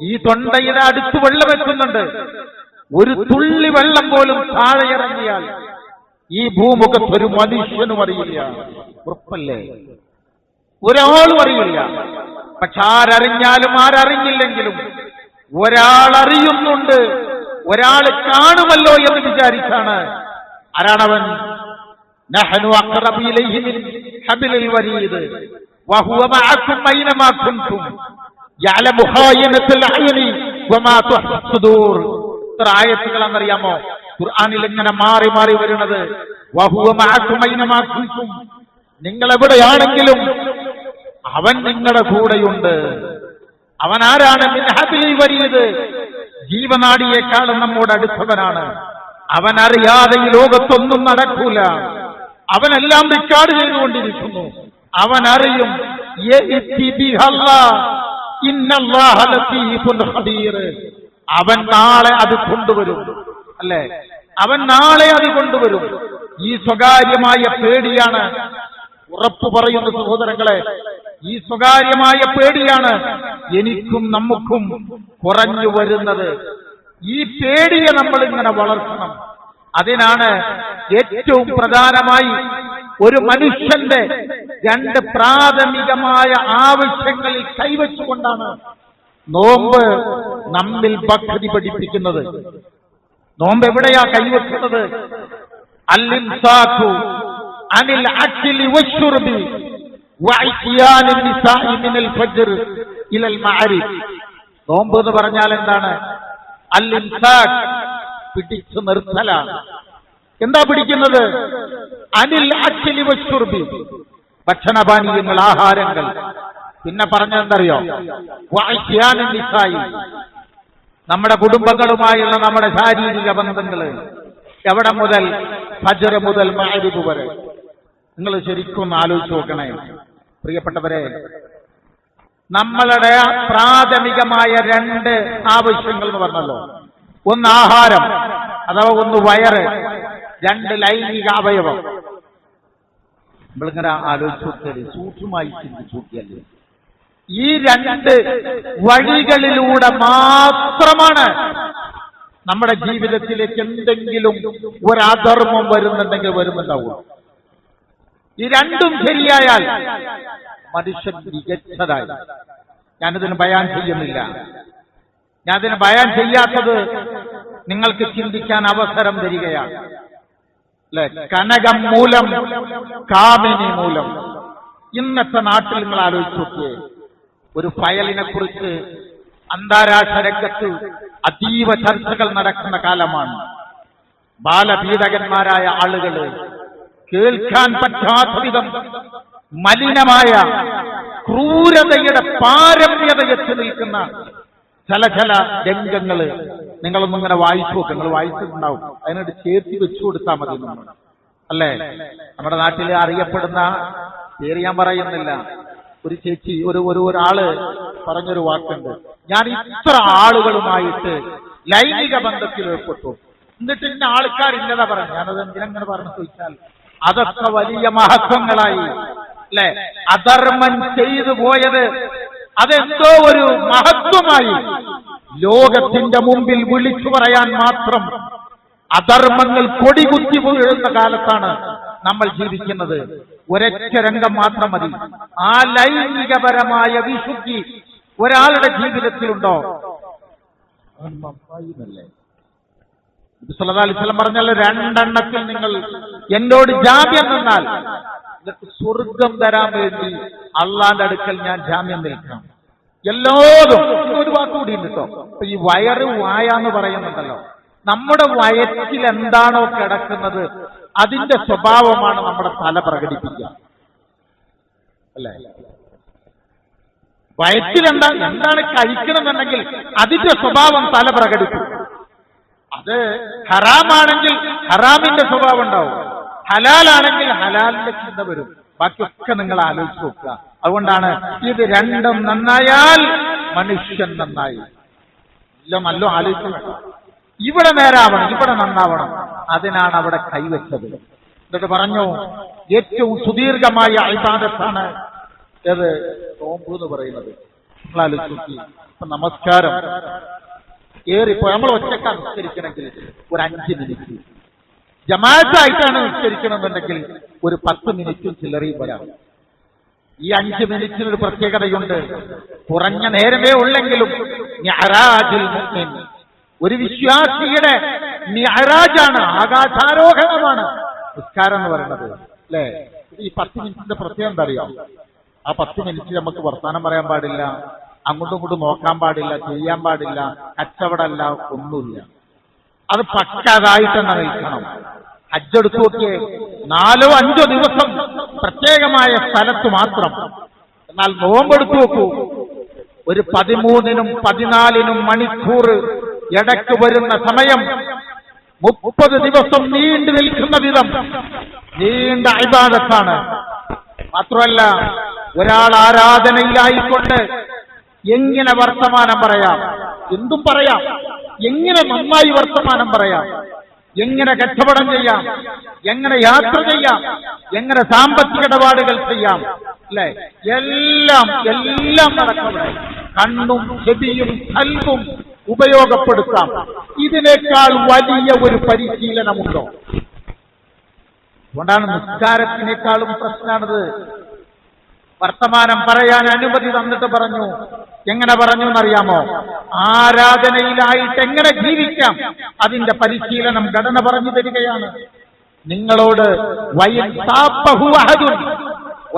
ഈ തൊണ്ടയുടെ അടുത്ത് വെള്ളം വെക്കുന്നുണ്ട്. ഒരു തുള്ളി വെള്ളം പോലും താഴെ ഇറങ്ങിയാൽ ഈ ഭൂമുഖത്തൊരു മനുഷ്യനും അറിയില്ല. ഉറപ്പല്ലേ? ഒരാളും അറിയില്ല. പക്ഷെ ആരറിഞ്ഞാലും ആരറിഞ്ഞില്ലെങ്കിലും ഒരാൾ അറിയുന്നുണ്ട്, ഒരാൾ കാണുമല്ലോ എന്ന് വിചാരിച്ചാണ്. ആരാണവൻ? നഹ്നു അഖ്റബു ഇലൈഹി മിൻ ഹബ്ലിൽ വരീദ് വഹുവ മഅകും ഐനമാ കുൻതും യഅലമു ഖായിനത്തുൽ അയ്നി വമാ തുഹ്ഫി സുദൂർ. ഇത്ര ആയത്തുകളെന്നറിയാമോ ഖുർആനിൽ ഇങ്ങനെ മാറി മാറി വരുന്നത്? വഹുവ മഅകും ഐനമാ കുൻതും, നിങ്ങൾ എവിടെയാണെങ്കിലും അവൻ നിങ്ങളുടെ കൂടെയുണ്ട്. അവൻ ആരാണ്? മിൻ ഹബ്ലിൽ വരീദ്, ജീവനാടിയേക്കാളും നമ്മോട് അടുത്തവനാണ്. അവൻ അറിയാതെ ഈ ലോകത്തൊന്നും നടക്കൂല. അവനെല്ലാം റെക്കോർഡ് ചെയ്തുകൊണ്ടിരിക്കുന്നു. അവൻ അറിയും. അവൻ നാളെ അത് കൊണ്ടുവരും. അല്ലേ? അവൻ നാളെ അത് കൊണ്ടുവരും. ഈ സ്വകാര്യമായ പേടിയാണ്, ഉറപ്പു പറയുന്ന സഹോദരങ്ങളെ, ഈ സ്വകാര്യമായ പേടിയാണ് എനിക്കും നമുക്കും കുറഞ്ഞു വരുന്നത്. ഈ പേടിയെ നമ്മൾ ഇങ്ങനെ വളർത്തണം. അതിനാണ് ഏറ്റവും പ്രധാനമായി ഒരു മനുഷ്യന്റെ 2 പ്രാഥമികമായ ആവശ്യങ്ങളിൽ കൈവച്ചുകൊണ്ടാണ് നോമ്പ് നമ്മിൽ ഭക്തി പഠിപ്പിക്കുന്നത്. നോമ്പ് എവിടെയാ കൈവക്കുന്നത്? അൽ-ഇംസാഖു അനിൽ അക്ലി വശുർബി വഇത്യാനിൻ നിസാഇ മിനൽ ഫജ്ർ ഇലൽ മഅരിബ്. നോമ്പ് എന്ന് പറഞ്ഞാൽ എന്താണ്? അൽ-ഇംസാഖ്, പിടിച്ചു നിർത്തലാണ്. എന്താ പിടിക്കുന്നത്? അനിൽ അക്ലി വശുർബി, ഭക്ഷണപാനീയങ്ങൾ, ആഹാരങ്ങൾ. പിന്നെ പറഞ്ഞെന്തറിയോ? വഇത്യാനിൻ നിസാഇ, നമ്മുടെ കുടുംബങ്ങളുമായുള്ള നമ്മുടെ ശാരീരിക ബന്ധങ്ങൾ. എവിടെ മുതൽ? ഫജ്ർ മുതൽ മഅരിബ് വരെ. നിങ്ങൾ ശരിക്കും ആലോചിച്ച് നോക്കണേ പ്രിയപ്പെട്ടവരെ. നമ്മളുടെ പ്രാഥമികമായ 2 ആവശ്യങ്ങൾ എന്ന് പറഞ്ഞല്ലോ. ഒന്ന് ആഹാരം, അഥവാ ഒന്ന് വയറ്, 2 ലൈംഗിക അവയവം. നമ്മളിങ്ങനെ ആലോചിച്ച് നോക്കിയാൽ, സൂക്ഷ്മമായി ചിന്തിച്ചു നോക്കിയല്ലേ, ഈ 2 വഴികളിലൂടെ മാത്രമാണ് നമ്മുടെ ജീവിതത്തിലേക്ക് എന്തെങ്കിലും ഒരു അധർമ്മം വരുന്നുണ്ടാവുക. ഈ 2ഉം ശരിയായാൽ മനുഷ്യൻ മികച്ചതായി. ഞാനിതിന് ബയാൻ ചെയ്യുന്നില്ല. ഞാനതിന് ബയാൻ ചെയ്യാത്തത് നിങ്ങൾക്ക് ചിന്തിക്കാൻ അവസരം തരികയാണ്. അല്ലെ? കനകം മൂലം, കാമിനി മൂലം. ഇന്നത്തെ നാട്ടിൽ നിങ്ങൾ ആലോചിച്ച് നോക്കിയേ, ഒരു ഫയലിനെ കുറിച്ച് അന്താരാഷ്ട്ര രംഗത്ത് അതീവ ചർച്ചകൾ നടക്കുന്ന കാലമാണ്. ബാലപീഡകന്മാരായ ആളുകൾ, കേൾക്കാൻ പറ്റാത്ത വിധം മലിനമായ ക്രൂരതയുടെ പാരമ്യതയെത്തി നിൽക്കുന്ന ചില രംഗങ്ങൾ നിങ്ങളൊന്നും ഇങ്ങനെ വായിച്ചു നോക്കുക. നിങ്ങൾ വായിച്ചിട്ടുണ്ടാവും. അതിനോട് ചേർത്തി വെച്ചു കൊടുത്താൽ മതി നമ്മൾ. അല്ലേ? നമ്മുടെ നാട്ടിൽ അറിയപ്പെടുന്ന പേര് ഞാൻ പറയുന്നില്ല, ഒരു ചേച്ചി, ഒരാള് പറഞ്ഞൊരു വാക്കുണ്ട്. ഞാൻ ഇത്ര ആളുകളുമായിട്ട് ലൈംഗിക ബന്ധത്തിൽ ഏർപ്പെട്ടു. എന്നിട്ട് ഇന്ന ആൾക്കാരില്ലതാ പറഞ്ഞു. ഞാനത് എന്തിനങ്ങനെ പറഞ്ഞു ചോദിച്ചാൽ അതൊക്കെ വലിയ മഹത്വങ്ങളായി അല്ലെ. അധർമ്മം ചെയ്തു പോയത് അതെന്തോ ഒരു മഹത്വമായി ലോകത്തിന്റെ മുമ്പിൽ വിളിച്ചു പറയാൻ മാത്രം അധർമ്മങ്ങൾ കൊടികുത്തി വീഴുന്ന കാലത്താണ് നമ്മൾ ജീവിക്കുന്നത്. ഒരൊറ്റ രംഗം മാത്രം മതി. ആ ലൈംഗികപരമായ വിശുദ്ധി ഒരാളുടെ ജീവിതത്തിലുണ്ടോ? സല്ലല്ലാഹു അലൈഹി വസല്ലം പറഞ്ഞല്ലോ, രണ്ടെണ്ണത്തിൽ നിങ്ങൾ എന്നോട് ജാമ്യം നിന്നാൽ നിങ്ങൾക്ക് സ്വർഗം തരാൻ വേണ്ടി അള്ളാന്റെ അടുക്കൽ ഞാൻ ജാമ്യം നിൽക്കാം. എല്ലാതും ഒരു വാക്കുകൂടി ഉണ്ട് കേട്ടോ. ഈ വയറ് വായാന്ന് പറയുന്നുണ്ടല്ലോ, നമ്മുടെ വയറ്റിൽ എന്താണോ കിടക്കുന്നത് അതിന്റെ സ്വഭാവമാണ് നമ്മുടെ തല പ്രകടിപ്പിക്കുക അല്ലേ. വയറ്റിൽ എന്താണ് കഴിക്കണമെന്നുണ്ടെങ്കിൽ അതിന്റെ സ്വഭാവം തല പ്രകടിപ്പിക്കും. അത് ഹറാമാണെങ്കിൽ ഹറാമിന്റെ സ്വഭാവം ഉണ്ടാവും, ഹലാലാണെങ്കിൽ ഹലാലിന്റെ ചിന്ത വരും. ബാക്കിയൊക്കെ നിങ്ങൾ ആലോചിച്ച് നോക്കുക. അതുകൊണ്ടാണ് ഇത് രണ്ടും നന്നായാൽ മനുഷ്യൻ നന്നായി. നല്ല ആലോചിച്ചു. ഇവിടെ നേരാവണം, ഇവിടെ നന്നാവണം. അതിനാണ് അവിടെ കൈവച്ചത്. എന്നിട്ട് പറഞ്ഞു ഏറ്റവും സുദീർഘമായ ഇബാദത്താണ് ഏത്? നോമ്പ് എന്ന് പറയുന്നത്. നിങ്ങൾ ആലോചിച്ച്. ഇപ്പൊ നമസ്കാരം ഏറിപ്പോ നമ്മൾ ഒറ്റക്കാണ് നിസ്കരിക്കണമെങ്കിൽ ഒരു 5 മിനിറ്റ്, ജമാഅത്തായിട്ടാണ് നിസ്കരിക്കണമെന്നുണ്ടെങ്കിൽ ഒരു 10 മിനിറ്റും ചില്ലറയും വരാം. ഈ 5 മിനിറ്റിനൊരു പ്രത്യേകതയുണ്ട്. കുറഞ്ഞ നേരമേ ഉള്ളെങ്കിലും മിഅ്റാജുൽ മുഅ്മിൻ, ഒരു വിശ്വാസിയുടെ മിഅ്റാജാണ്, ആകാശാരോഹണമാണ് നിസ്കാരം എന്ന് പറയുന്നത് അല്ലേ. ഈ 10 മിനിറ്റിന്റെ പ്രത്യേകം എന്താ അറിയാം? ആ 10 മിനിറ്റ് നമുക്ക് വർത്താനം പറയാൻ പാടില്ല, അങ്ങോട്ടും ഇങ്ങോട്ടും നോക്കാൻ പാടില്ല, ചെയ്യാൻ പാടില്ല, കച്ചവടമല്ല, ഒന്നുമില്ല. അത് പക്കാതായിട്ട് തന്നെ നിൽക്കണം. ഹജ്ജെടുത്തു നോക്കിയേ, 4-5 ദിവസം പ്രത്യേകമായ സ്ഥലത്ത് മാത്രം. എന്നാൽ നോമ്പെടുത്തു നോക്കൂ, ഒരു 13-നും 14-നും മണിക്കൂർ ഇടയ്ക്ക് വരുന്ന സമയം 30 ദിവസം നീണ്ടു നിൽക്കുന്ന വിധം നീണ്ട ഇബാദത്താണ്. മാത്രമല്ല ഒരാൾ ആരാധനയിലായിക്കൊണ്ട് എങ്ങനെ വർത്തമാനം പറയാം, എന്തും പറയാം, എങ്ങനെ നന്നായി വർത്തമാനം പറയാം, എങ്ങനെ കച്ചവടം ചെയ്യാം, എങ്ങനെ യാത്ര ചെയ്യാം, എങ്ങനെ സാമ്പത്തിക ഇടപാടുകൾ ചെയ്യാം അല്ലെ, എല്ലാം നടക്കവിടെ. കണ്ണും ചെവിയും കൽബും ഉപയോഗപ്പെടുത്താം. ഇതിനേക്കാൾ വലിയ ഒരു പരിശീലനമുണ്ടോ? അതുകൊണ്ടാണ് നിസ്കാരത്തിനേക്കാളും പ്രശ്നമാണിത്. വർത്തമാനം പറയാൻ അനുമതി തന്നിട്ട് പറഞ്ഞു. എങ്ങനെ പറഞ്ഞു എന്നറിയാമോ? ആരാധനയിലായിട്ട് എങ്ങനെ ജീവിക്കാം അതിന്റെ പരിശീലനം ഘടന പറഞ്ഞു തരികയാണ്. നിങ്ങളോട്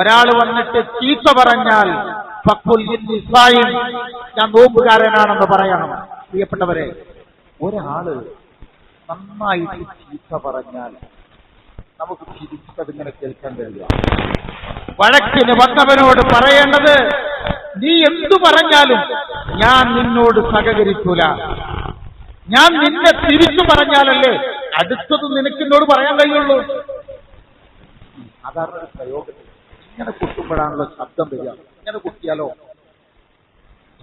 ഒരാൾ വന്നിട്ട് ചീത്ത പറഞ്ഞാൽ ഞാൻ നോമ്പുകാരനാണെന്ന് പറയണം. പ്രിയപ്പെട്ടവരെ, ഒരാള് നന്നായിട്ട് ചീത്ത പറഞ്ഞാൽ നമുക്ക് തിരിച്ചതിങ്ങനെ കേൾക്കാൻ കഴിയുക. വഴക്കിന് വന്നവനോട് പറയേണ്ടത്, നീ എന്തു പറഞ്ഞാലും ഞാൻ നിന്നോട് സഹകരിക്കൂല, ഞാൻ നിന്നെ തിരിച്ചു പറഞ്ഞാലല്ലേ അടുത്തത് നിനക്കിന്നോട് പറയാൻ കഴിയുള്ളൂ. സാധാരണ ഒരു പ്രയോഗത്തിൽ ഇങ്ങനെ കുട്ടുമ്പോഴാണല്ലോ ശബ്ദം വരിക. ഇങ്ങനെ കുട്ടിയാലോ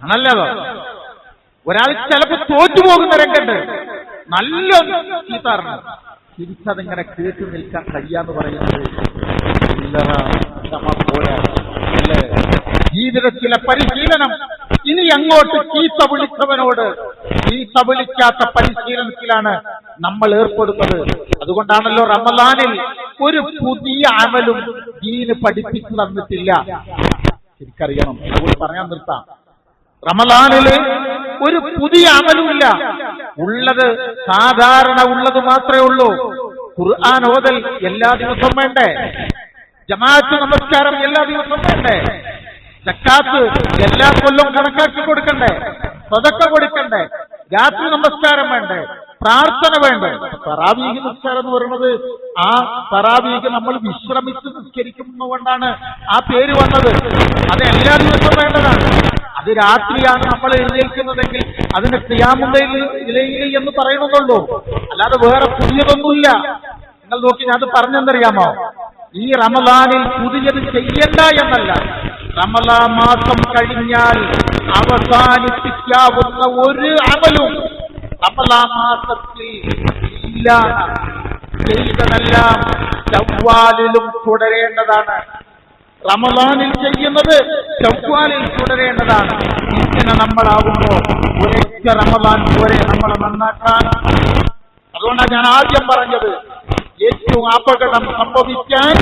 ആണല്ലോ. ഒരാൾ ചിലപ്പോൾ തോറ്റുപോകുന്ന രംഗണ്ട്, നല്ല ചീത്താറുണ്ട്, തിരിച്ചതിങ്ങനെ കേട്ടു നിൽക്കാൻ കഴിയാന്ന് പറയുന്നത് അല്ലേ. ജീവിതത്തിലെ പരിശീലനം. ഇനി അങ്ങോട്ട് ചീത്ത വിളിച്ചവനോട് ചീത്ത വിളിക്കാത്ത പരിശീലനത്തിലാണ് നമ്മൾ ഏർപ്പെടുന്നത്. അതുകൊണ്ടാണല്ലോ റമദാനിൽ ഒരു പുതിയ അമലും ദീന് പഠിപ്പിച്ചു തന്നിട്ടില്ല. ശരിക്കറിയണം, അതുകൊണ്ട് പറയാൻ നിർത്താം. റമദാനില് ഒരു പുതിയ അമലുമില്ല. ഉള്ളത് സാധാരണ ഉള്ളത് മാത്രമേ ഉള്ളൂ. ഖുർആൻ ഓതൽ എല്ലാ ദിവസവും വേണ്ടേ? ജമാഅത്ത് നമസ്കാരം എല്ലാ ദിവസവും വേണ്ടേ? സക്കാത്ത് എല്ലാ കൊല്ലവും കണക്കാക്കി കൊടുക്കണ്ടേ? സദഖ കൊടുക്കണ്ടേ? രാത്രി നമസ്കാരം വേണ്ടേ? പ്രാർത്ഥന വേണ്ടേ? തറാവീഹ് നിസ്കാരം എന്ന് പറയുന്നത് ആ തറാവീഹ് നമ്മൾ വിശ്രമിച്ച് നിസ്കരിക്കുന്നതുകൊണ്ടാണ് ആ പേര് വന്നത്. അത് എല്ലാ ദിവസവും വേണ്ടതാണ്. അത് രാത്രിയാണ് നമ്മൾ എഴുന്നേൽക്കുന്നതെങ്കിൽ അതിന് ഖിയാമുൽ ലൈൽ എന്ന് പറയണമെന്നുള്ളൂ, അല്ലാതെ വേറെ പുതിയതൊന്നുമില്ല. നിങ്ങൾ നോക്കി, ഞാൻ അത് പറഞ്ഞെന്നറിയാമോ? ഈ റമദാനിൽ പുതിയത് ചെയ്യണ്ട എന്നല്ല, റമദാൻ മാസം കഴിഞ്ഞാൽ അവസാനിപ്പിക്കാവുന്ന ഒരു അമലും റമദാൻ മാസത്തിൽ ഇല്ല. ചെയ്തതെല്ലാം ശവ്വാലിലും തുടരേണ്ടതാണ്. റമളാനിൽ ചെയ്യുന്നത് ശവ്വാലിൽ തുടരേണ്ടതാണ്. ഇങ്ങനെ നമ്മളാകുമ്പോ ഒരൊറ്റ റമളാൻ പോരെ നമ്മളെ നന്നാക്കാൻ. അതുകൊണ്ടാണ് ഞാൻ ആദ്യം പറഞ്ഞത്, ഏറ്റവും അപകടം സംഭവിക്കാൻ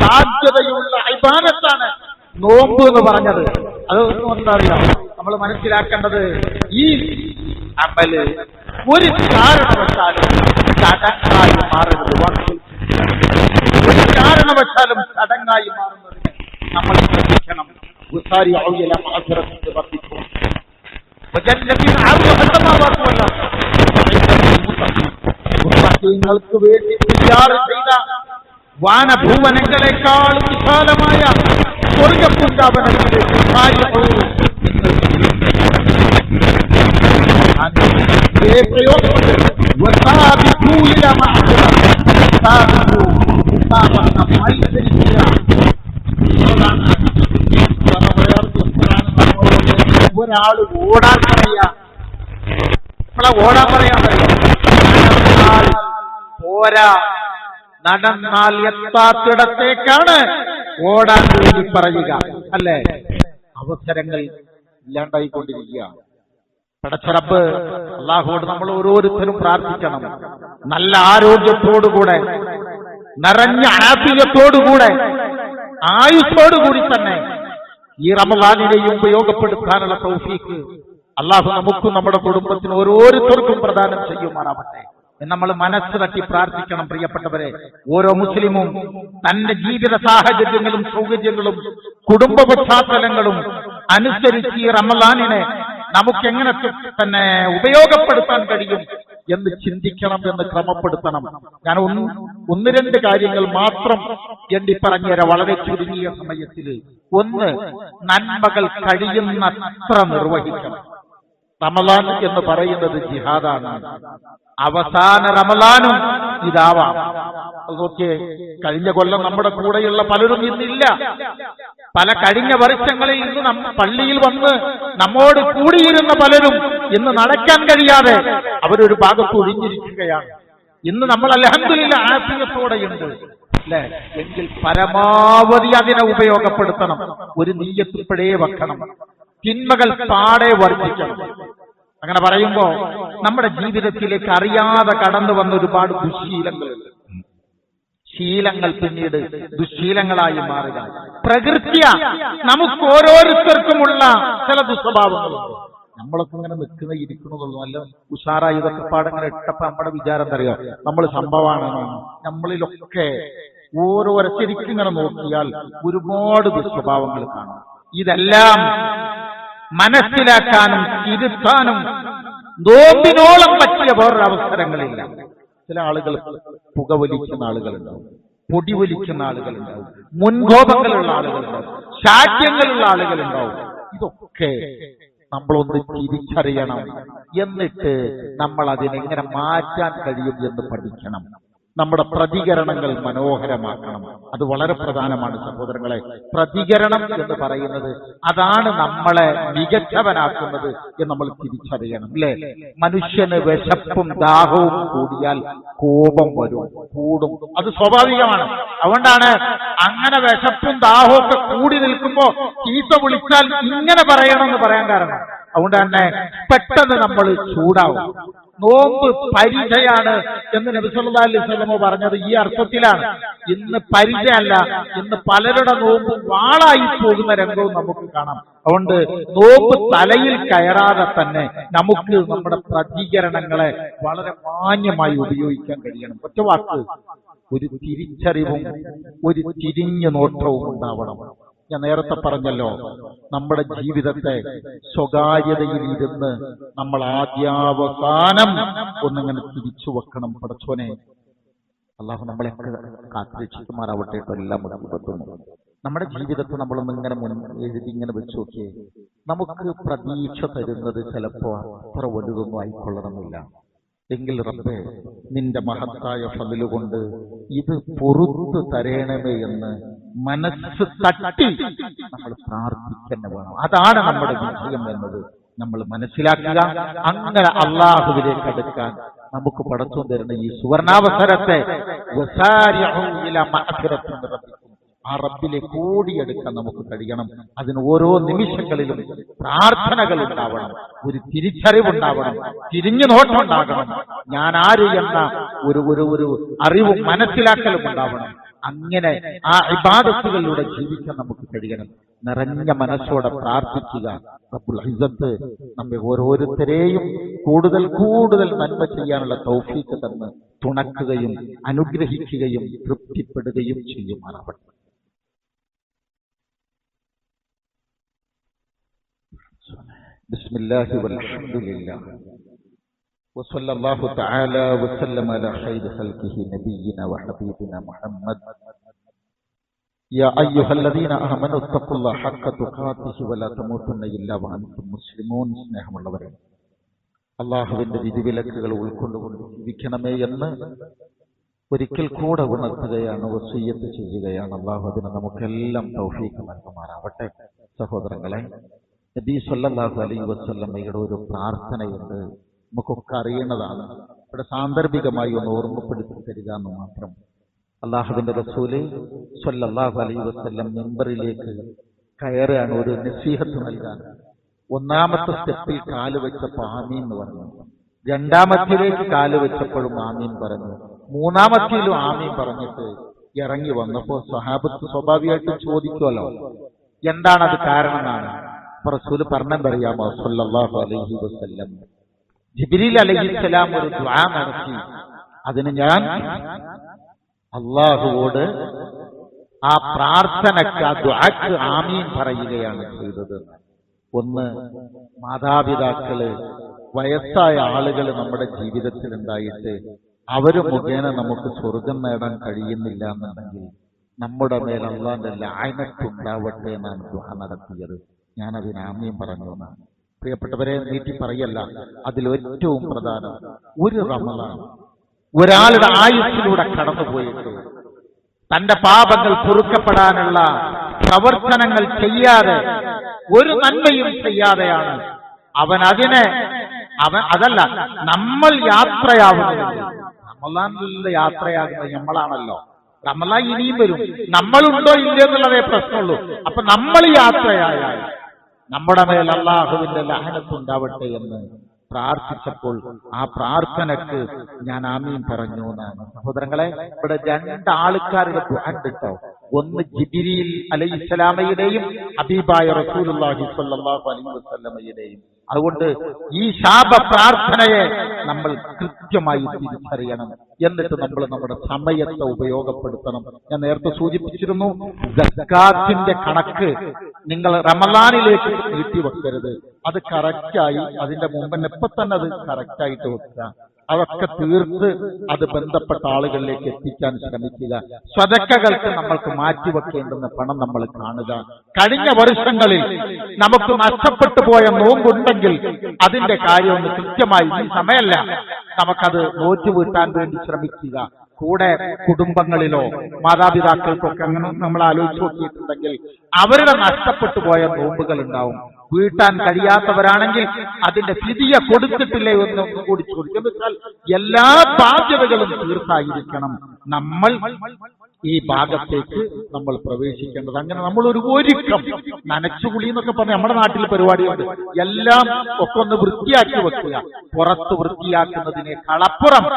സാധ്യതയുള്ള ഇബാദത്താണ് നോമ്പ് എന്ന് പറഞ്ഞത്. അതൊന്നും എന്താ അറിയാം, നമ്മൾ മനസ്സിലാക്കേണ്ടത് ഈ അമല് ഒരു കാരണവശാലും ചടങ്ങായി മാറരുത്. ഒരു കാരണവശാലും ചടങ്ങായി മാറുന്നത് നമ്മൾ ശ്രദ്ധിക്കണം. മുത്തഖീങ്ങൾക്ക് വേണ്ടി തയ്യാർ ചെയ്ത വാനഭൂവനങ്ങളെക്കാളും വിശാലമായ സ്വർഗപുണ്ടാവനത്തിലെ ഒരാള് ഓടാൻ പറയാ, നമ്മളെ ഓടാൻ പറയാൻ പോരാ, നടന്നാൽ എത്താത്തിടത്തേക്കാണ് ഓടാൻ വേണ്ടി പറയുക, അല്ലേ? അവസരങ്ങൾ ഇല്ലാണ്ടായിക്കൊണ്ടിരിക്കുകയാണ്. പടച്ച റബ്ബ് അല്ലാഹുവോട് നമ്മൾ ഓരോരുത്തരും പ്രാർത്ഥിക്കണം. നല്ല ആരോഗ്യത്തോടുകൂടെ, നിറഞ്ഞ ആഫിയത്തോടുകൂടെ, ആയുസ്സോടുകൂടി തന്നെ ഈ റമളാനിനെയും ഉപയോഗപ്പെടുത്താനുള്ള തൗഫീഖ് അല്ലാഹു നമുക്കും നമ്മുടെ കുടുംബത്തിന് ഓരോരുത്തർക്കും പ്രദാനം ചെയ്യുമാറാവട്ടെ. നമ്മൾ മനസ്സ് തട്ടി പ്രാർത്ഥിക്കണം. പ്രിയപ്പെട്ടവരെ, ഓരോ മുസ്ലിമും തന്റെ ജീവിത സാഹചര്യങ്ങളും സൗകര്യങ്ങളും കുടുംബ പശ്ചാത്തലങ്ങളും അനുസരിച്ച് ഈ റമളാനിനെ നമുക്കെങ്ങനെ തന്നെ ഉപയോഗപ്പെടുത്താൻ കഴിയും എന്ന് ചിന്തിക്കണം, എന്ന് ക്രമപ്പെടുത്തണം. ഞാൻ ഒന്ന് രണ്ട് കാര്യങ്ങൾ മാത്രം എണ്ണി പറഞ്ഞുതരാം വളരെ ചുരുങ്ങിയ സമയത്തിൽ. ഒന്ന്, നന്മകൾ കഴിയുന്നത്ര നിർവഹിക്കണം. റമളാൻ എന്ന് പറയുന്നത് ജിഹാദാണ്. അവസാന റമളാനും ഇതാവാം. അതൊക്കെ കഴിഞ്ഞ കൊല്ലം നമ്മുടെ കൂടെയുള്ള പലരും ഇന്നില്ല. പല കഴിഞ്ഞ വർഷങ്ങളിൽ ഇന്ന് പള്ളിയിൽ വന്ന് നമ്മോട് കൂടിയിരുന്ന പലരും ഇന്ന് നടക്കാൻ കഴിയാതെ അവരൊരു ഭാഗത്ത് ഒഴിഞ്ഞിരിക്കുകയാണ്. ഇന്ന് നമ്മൾ അൽഹംദുലില്ലാഹ് ആഫിയത്തോടെയുണ്ട്, അല്ലേ? എങ്കിൽ പരമാവധി അതിനെ ഉപയോഗപ്പെടുത്തണം. ഒരു നിയ്യത്ത് ഇപ്പോഴേ വെക്കണം. തിന്മകൾ പാടെ വർദ്ധിക്കണം. അങ്ങനെ പറയുമ്പോ നമ്മുടെ ജീവിതത്തിലേക്ക് അറിയാതെ കടന്നു വന്ന ഒരുപാട് ദുശ്ശീലങ്ങളുണ്ട്. ശീലങ്ങൾ പിന്നീട് ദുശ്ശീലങ്ങളായി മാറുക. പ്രകൃത്യ നമുക്ക് ഓരോരുത്തർക്കുമുള്ള ചില ദുസ്വഭാവങ്ങളുണ്ട്. നമ്മളൊക്കെ ഇങ്ങനെ നിൽക്കുന്ന ഇരിക്കണമെന്നുള്ളൂ. നല്ല ഉഷാറായി ഇതൊക്കെ പാടങ്ങനെ ഇട്ടപ്പോ നമ്മുടെ വിചാരം അറിയാം, നമ്മൾ സംഭവമാണ്. നമ്മളിലൊക്കെ ഓരോരോ ശരിക്കും ഇങ്ങനെ നോക്കിയാൽ ഒരുപാട് ദുസ്വഭാവങ്ങൾ കാണാം. ഇതെല്ലാം മനസ്സിലാക്കാനും തിരുത്താനും നോമ്പിനോളം പറ്റിയ വേറൊരു അവസരങ്ങളില്ല. ചില ആളുകൾ പുകവലിക്കുന്ന ആളുകളുണ്ടാവും, പൊടിവലിക്കുന്ന ആളുകളുണ്ടാവും, മുൻകോപങ്ങളുള്ള ആളുകളുണ്ടാവും, ശാഠ്യങ്ങളുള്ള ആളുകളുണ്ടാവും. ഇതൊക്കെ നമ്മളൊന്ന് തിരിച്ചറിയണം. എന്നിട്ട് നമ്മൾ അതിനെങ്ങനെ മാറ്റാൻ കഴിയും എന്ന് പഠിക്കണം. നമ്മുടെ പ്രതികരണങ്ങൾ മനോഹരമാക്കണം. അത് വളരെ പ്രധാനമാണ് സഹോദരങ്ങളെ. പ്രതികരണം എന്ന് പറയുന്നത് അതാണ് നമ്മളെ മികച്ചവനാക്കുന്നത് എന്ന് നമ്മൾ തിരിച്ചറിയണം, അല്ലേ? മനുഷ്യന് വിശപ്പും ദാഹവും കൂടിയാൽ കോപം വരും, കൂടും. അത് സ്വാഭാവികമാണ്. അതുകൊണ്ടാണ് അങ്ങനെ വിശപ്പും ദാഹവും ഒക്കെ കൂടി നിൽക്കുമ്പോ ചീത്ത വിളിച്ചാൽ ഇങ്ങനെ പറയണമെന്ന് പറയാൻ കാരണം. അതുകൊണ്ട് തന്നെ പെട്ടെന്ന് നമ്മൾ ചൂടാവും. നോമ്പ് പരിചയാണ് എന്ന് നബി സല്ലല്ലാഹു അലൈഹി വസല്ലം പറഞ്ഞത് ഈ അർത്ഥത്തിലാണ്. ഇന്ന് പരിചയമല്ല, ഇന്ന് പലരുടെ നോമ്പ് വാളായി പോകുന്ന രംഗവും നമുക്ക് കാണാം. അതുകൊണ്ട് നോമ്പ് തലയിൽ കയറാതെ തന്നെ നമുക്ക് നമ്മുടെ പ്രതികരണങ്ങളെ വളരെ മാന്യമായി ഉപയോഗിക്കാൻ കഴിയണം. ഒറ്റ വാക്ക്, ഒരു തിരിച്ചറിവും ഒരു തിരിഞ്ഞു നോട്ടവും ഉണ്ടാവണം. ഞാൻ നേരത്തെ പറഞ്ഞല്ലോ, നമ്മുടെ ജീവിതത്തെ സ്വകാര്യതയിൽ ഇരുന്ന് നമ്മൾ ആദ്യാവസാനം ഒന്നിങ്ങനെ തിരിച്ചു വെക്കണം. പടച്ചോനെ, അല്ലാഹു നമ്മളെ കാത്തുരക്ഷിക്കുമാറാവട്ടെ. എല്ലാം മുടക്കുന്നു. നമ്മുടെ ജീവിതത്തെ നമ്മളൊന്നിങ്ങനെ എഴുതി ഇങ്ങനെ വെച്ച് നോക്കിയേ, നമുക്ക് പ്രതീക്ഷ തരുന്നത് ചിലപ്പോ അത്ര വലുതൊന്നും ആയിക്കൊള്ളണമെന്നില്ല. എങ്കിൽ റബ്ബേ, നിന്റെ മഹത്തായ ഫളിലുകൊണ്ട് ഇത് പൊറുത്തു തരേണമേ എന്ന് മനസ്സ് തട്ടി നമ്മൾ പ്രാർത്ഥിക്കന്നെ വേണം. അതാണ് നമ്മുടെ വിജയം എന്നത് നമ്മൾ മനസ്സിലാക്കുക. അങ്ങനെ അള്ളാഹുവിലേക്ക് അടുക്കാൻ നമുക്ക് പടച്ചോൻ തരുന്ന ഈ സുവർണാവസരത്തെ ആ റബ്ബിലേക്ക് ഓടിയെടുക്കാൻ നമുക്ക് കഴിയണം. അതിന് ഓരോ നിമിഷങ്ങളിലും പ്രാർത്ഥനകൾ ഉണ്ടാവണം, ഒരു തിരിച്ചറിവുണ്ടാവണം, തിരിഞ്ഞു നോട്ടമുണ്ടാകണം, ഞാൻ ആര് എന്ന ഒരു അറിവും മനസ്സിലാക്കലും ഉണ്ടാവണം. അങ്ങനെ ആ ഇബാദത്തുകളിലൂടെ ജീവിക്കാൻ നമുക്ക് കഴിയണം. നിറഞ്ഞ മനസ്സോടെ പ്രാർത്ഥിക്കുക. റബ്ബുൽ ഇസ്സത്ത് നമ്മെ ഓരോരുത്തരെയും കൂടുതൽ കൂടുതൽ നന്മ ചെയ്യാനുള്ള തൗഫീഖ് തന്ന് തുണക്കുകയും അനുഗ്രഹിക്കുകയും തൃപ്തിപ്പെടുകയും ചെയ്യുമാറാവട്ടെ. ബിസ്മില്ലാഹി വൽഹംദുലില്ലാഹ് وصلى الله تعالى وسلم على خير خلقه نبينا وحبيبنا محمد يا أيها الذين آمنوا اتقوا الله حق تقاته ولا تموتن إلا وأنتم مسلمون. സ്നേഹമുള്ളവരെ, അല്ലാഹുവിന്റെ വിധിവിലക്കുകൾ ഉൾക്കൊണ്ടുകൊണ്ട് ജീവിക്കണമേ എന്ന് ഒരിക്കൽ കൂടെ ഉണർത്തുകയാണ്, വസിയ്യത്ത് ചെയ്യുകയാണ്. അല്ലാഹു അതിന് നമുക്കെല്ലാം തൗഫീഖ് നൽകുമാറാവട്ടെ. സഹോദരങ്ങളെ, നബി സല്ലല്ലാഹു അലൈഹി വസല്ലമയുടെ ഒരു പ്രാർത്ഥനയുണ്ട്, നമുക്കൊക്കെ അറിയുന്നതാണ്. ഇവിടെ സാന്ദർഭികമായി ഒന്ന് ഓർമ്മപ്പെടുത്തി തരിക എന്ന് മാത്രം. അള്ളാഹുവിന്റെ റസൂല് സ്വല്ലല്ലാഹു അലൈഹി വസല്ലം മിമ്പറിലേക്ക് കയറുകയാണ് ഒരു നസീഹത്ത് നൽകാൻ. ഒന്നാമത്തെ സ്റ്റെപ്പിൽ കാല് വെച്ചപ്പോൾ ആമീൻ എന്ന് പറഞ്ഞു, രണ്ടാമത്തിലേക്ക് കാല് വെച്ചപ്പോഴും ആമീൻ പറഞ്ഞു, മൂന്നാമത്തിലും ആമീൻ പറഞ്ഞിട്ട് ഇറങ്ങി വന്നപ്പോൾ സ്വഹാബത്ത് സ്വാഭാവികമായിട്ട് ചോദിക്കുമല്ലോ, എന്താണത് കാരണം എന്നാണ്. റസൂല് പറഞ്ഞെന്തറിയാമോ? സ്വല്ലല്ലാഹു അലൈഹി വസല്ലം ജിബ്രീൽ അലൈഹിസ്സലാം ഒരു ദുആ നടത്തി, അതിന് ഞാൻ അള്ളാഹുവോട് ആ പ്രാർത്ഥനയ്ക്ക്, ആ ദുആക്ക് ആമീൻ പറയുകയാണ് ചെയ്തത്. ഒന്ന്, മാതാപിതാക്കള്, വയസ്സായ ആളുകൾ നമ്മുടെ ജീവിതത്തിൽ ഉണ്ടായിട്ട് അവര് മുഖേന നമുക്ക് സ്വർഗം നേടാൻ കഴിയുന്നില്ല എന്നുണ്ടെങ്കിൽ നമ്മുടെ മേൽ അള്ളാന്റെ ലഅനത്തുണ്ടാവട്ടെ എന്നാണ് ദുആ നടത്തിയത്. ഞാനതിന് ആമീൻ പറഞ്ഞു എന്നാണ്. പ്രിയപ്പെട്ടവരെ, നീട്ടി പറയല്ല, അതിലേറ്റവും പ്രധാനം ഒരു റമളാൻ ഒരാളുടെ ആയുസ്സിലൂടെ കടന്നുപോയിട്ട് തന്റെ പാപങ്ങൾ പൊറുക്കപ്പെടാനുള്ള പ്രവർത്തനങ്ങൾ ചെയ്യാതെ, ഒരു നന്മയും ചെയ്യാതെയാണ് അതല്ല നമ്മൾ യാത്രയാവുന്നത്. റമളാനിലെ യാത്രയാകുന്നത് നമ്മളാണല്ലോ. റമളാൻ ഇനിയും വരും, നമ്മളുണ്ടോ ഇല്ലയോ എന്നുള്ളതേ പ്രശ്നമുള്ളൂ. അപ്പൊ നമ്മൾ യാത്രയായാൽ നമ്മുടെ മേൽ അല്ലാഹുവിന്റെ ലഅനത്തുണ്ടാവട്ടെ എന്ന് പ്രാർത്ഥിച്ചപ്പോൾ ആ പ്രാർത്ഥനക്ക് ഞാൻ ആമീൻ പറഞ്ഞു എന്നാണ്. സഹോദരങ്ങളെ, ഇവിടെ രണ്ടാൾക്കാരുടെ ദുആ കേട്ടോ. ഒന്ന് ജിബ്രീൽ അലൈഹിസ്സലാമയുടെയും ഹബീബായ റസൂലുള്ളാഹി സ്വല്ലല്ലാഹു അലൈഹി വസല്ലമയുടെയും. അതുകൊണ്ട് ഈ ശാപ പ്രാർത്ഥനയെ നമ്മൾ കൃത്യമായി തിരിച്ചറിയണം. എന്നിട്ട് നമ്മൾ നമ്മുടെ സമയത്തെ ഉപയോഗപ്പെടുത്തണം. ഞാൻ നേരത്തെ സൂചിപ്പിച്ചിരുന്നു, സക്കാത്തിന്റെ കണക്ക് നിങ്ങൾ റമളാനിലേക്ക് നീട്ടിവെക്കരുത്. അത് കറക്റ്റായി അതിന്റെ മുമ്പ് ഇപ്പൊ തന്നെ അത് കറക്റ്റായിട്ട് വെക്കുക. അതൊക്കെ തീർത്ത് അത് ബന്ധപ്പെട്ട ആളുകളിലേക്ക് എത്തിക്കാൻ ശ്രമിക്കുക. സ്വതക്കകൾക്ക് നമ്മൾക്ക് മാറ്റിവെക്കേണ്ടുന്ന പണം നമ്മൾ കാണുക. കഴിഞ്ഞ വർഷങ്ങളിൽ നമുക്ക് നഷ്ടപ്പെട്ടു പോയ നോമ്പുണ്ടെങ്കിൽ അതിന്റെ കാര്യം ഒന്ന് കൃത്യമായി, ഈ സമയമല്ല, നമുക്കത് നോറ്റുവീട്ടാൻ വേണ്ടി ശ്രമിക്കുക. കൂടെ കുടുംബങ്ങളിലോ മാതാപിതാക്കൾക്കൊക്കെ അങ്ങനെ നമ്മൾ ആലോചിച്ച് നോക്കിയിട്ടുണ്ടെങ്കിൽ അവരുടെ നഷ്ടപ്പെട്ടു പോയ നോമ്പുകൾ ഉണ്ടാവും. വീട്ടാൻ കഴിയാത്തവരാണെങ്കിൽ അതിന്റെ ഫിദിയ കൊടുത്തിട്ടില്ലേ എന്ന് കൂടി ചോദിക്കും. എന്ന് വെച്ചാൽ എല്ലാ ബാധ്യതകളും തീർത്തായിരിക്കണം നമ്മൾ ഈ ഭാഗത്തേക്ക് നമ്മൾ പ്രവേശിക്കേണ്ടത്. അങ്ങനെ നമ്മൾ ഒരു ഒരുക്കം, നനച്ചുകുളി എന്നൊക്കെ പറഞ്ഞ നമ്മുടെ നാട്ടിൽ പരിപാടിയുണ്ട്. എല്ലാം ഒക്കെ ഒന്ന് വൃത്തിയാക്കി വെക്കുക. പുറത്ത് വൃത്തിയാക്കുന്നതിനേക്കാളപ്പുറം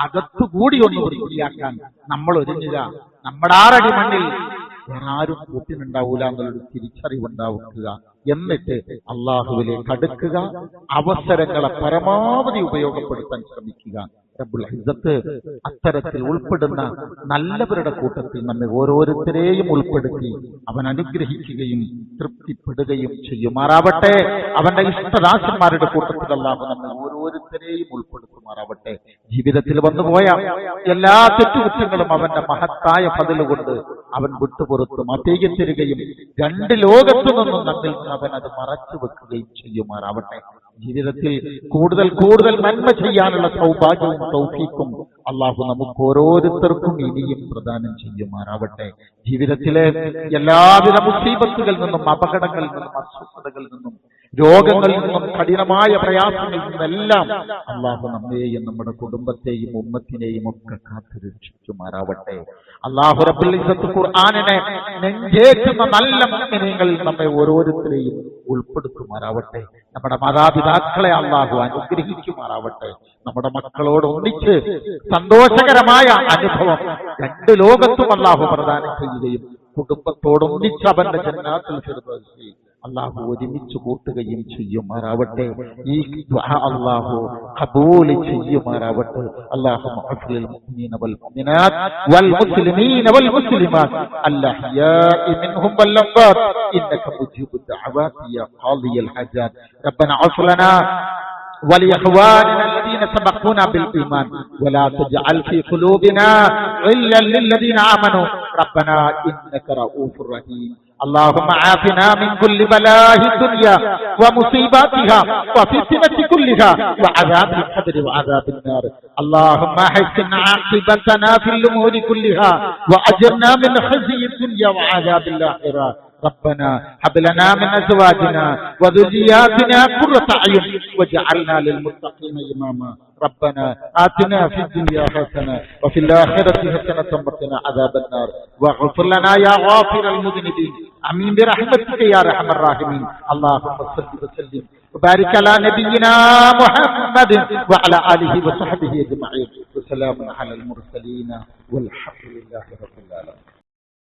അകത്തുകൂടി ഒന്ന് വൃത്തിയാക്കാൻ നമ്മൾ ഒരുങ്ങുക. നമ്മുടെ 6 അടി മണ്ണിൽ വേറെ ആരും കൂട്ടിനുണ്ടാവൂല എന്നുള്ളൊരു തിരിച്ചറിവുണ്ടാവുക. എന്നിട്ട് അള്ളാഹുവിലേക്ക് അടുക്കുക. അവസരങ്ങളെ പരമാവധി ഉപയോഗപ്പെടുത്താൻ ശ്രമിക്കുക. റബ്ബുൽ ഇസ്സത്ത് അത്തരത്തിൽ ഉൾപ്പെടുന്ന നല്ലവരുടെ കൂട്ടത്തിൽ നമ്മെ ഓരോരുത്തരെയും ഉൾപ്പെടുത്തി അവൻ അനുഗ്രഹിക്കുകയും തൃപ്തിപ്പെടുകയും ചെയ്യുമാറാവട്ടെ. അവന്റെ ഇഷ്ടദാസന്മാരുടെ കൂട്ടത്തിൽ അല്ലാഹു നമ്മെ ഓരോരുത്തരെയും ഉൾപ്പെടുത്തുമാറാവട്ടെ. ജീവിതത്തിൽ വന്നുപോയ എല്ലാ തെറ്റുകുറ്റങ്ങളും അവന്റെ മഹത്തായ ഫضل കൊണ്ട് അവൻ വിട്ടുപുറത്തും അപേക്ഷിച്ചിരിക്കുകയും 2 ലോകത്തു നിന്നും നമ്മിൽ അവൻ അത് മറച്ചു വെക്കുകയും ചെയ്യുമാറാവട്ടെ. ജീവിതത്തിൽ കൂടുതൽ കൂടുതൽ നന്മ ചെയ്യാനുള്ള സൗഭാഗ്യവും തൗഫീഖും അള്ളാഹു നമുക്ക് ഓരോരുത്തർക്കും ഇനിയും പ്രദാനം ചെയ്യുമാറാവട്ടെ. ജീവിതത്തിലെ എല്ലാവിധ മുസീബത്തുകളിൽ നിന്നും, അപകടങ്ങളിൽ നിന്നും, അസ്വസ്ഥതകളിൽ നിന്നും രോഗങ്ങളിൽ നിന്നും കഠിനമായ പ്രയാസങ്ങളിൽ നിന്നെല്ലാം അള്ളാഹു നമ്മെയും നമ്മുടെ കുടുംബത്തെയും ഉമ്മത്തിനെയും ഒക്കെ കാത്തുരക്ഷിക്കുമാറാവട്ടെ. അള്ളാഹു റബ്ബുൽ ഇസ്സത്ത് ഖുർആനിനെ നെഞ്ചേറ്റുന്ന നല്ല മുഅ്മിനീങ്ങളിൽ നമ്മെ ഓരോരുത്തരെയും ഉൾപ്പെടുത്തുമാറാവട്ടെ. നമ്മുടെ മാതാപിതാക്കളെ അള്ളാഹു അനുഗ്രഹിക്കുമാറാവട്ടെ. നമ്മുടെ മക്കളോട് ഒന്നിച്ച് സന്തോഷകരമായ അനുഭവം രണ്ട് ലോകത്തും അള്ളാഹു പ്രദാനം ചെയ്യുകയും കുടുംബത്തോടൊന്നിച്ച് അവന്റെ ജന്നാത്തുൽ ഫിർദൗസിൽ അള്ളാഹു ഒരുമിച്ച് കൂട്ടുകയും ചെയ്യുമാറാവട്ടെ. ഈ ദുആ അള്ളാഹു ഖബൂൽ ചെയ്യുമാറാവട്ടെ. അല്ലാഹുമ്മ അഗ്ഫിർ മുഅ്മിനീന വൽ മുഅ്മിനാത്ത് വൽ മുസ്ലിമീന വൽ മുസ്ലിമാത്ത് അൽഅഹ്യാഇ മിൻഹും വൽ അംവാത്ത് ഇന്നക മുജീബു ദഅവാതി യാ ഖാദിയൽ ഹജാത്ത്. റബ്ബന അഗ്ഫിർ ലനാ ولإخواننا الذين سبقونا بالإيمان ولا تجعل في قلوبنا غلا للذين آمنوا ربنا إنك رؤوف رحيم. اللهم عافنا من كل بلاء الدنيا ومصيباتها وفتنة كلها وعذاب القبر وعذاب النار. اللهم حسن عاقبتنا في الأمور كلها وأجرنا من خزي الدنيا وعذاب الآخرة. ربنا هب لنا من أزواجنا وذرياتنا قرة أعين واجعلنا للمتقين إماما. ربنا آتنا في الدنيا حسنة وفي الآخرة حسنة وقنا عذاب النار واغفر لنا يا غافر المذنبين. آمين برحمتك يا أرحم الراحمين. اللهم صل وسلم وبارك على نبينا محمد وعلى آله وصحبه أجمعين. وسلام على المرسلين والحمد لله رب العالمين.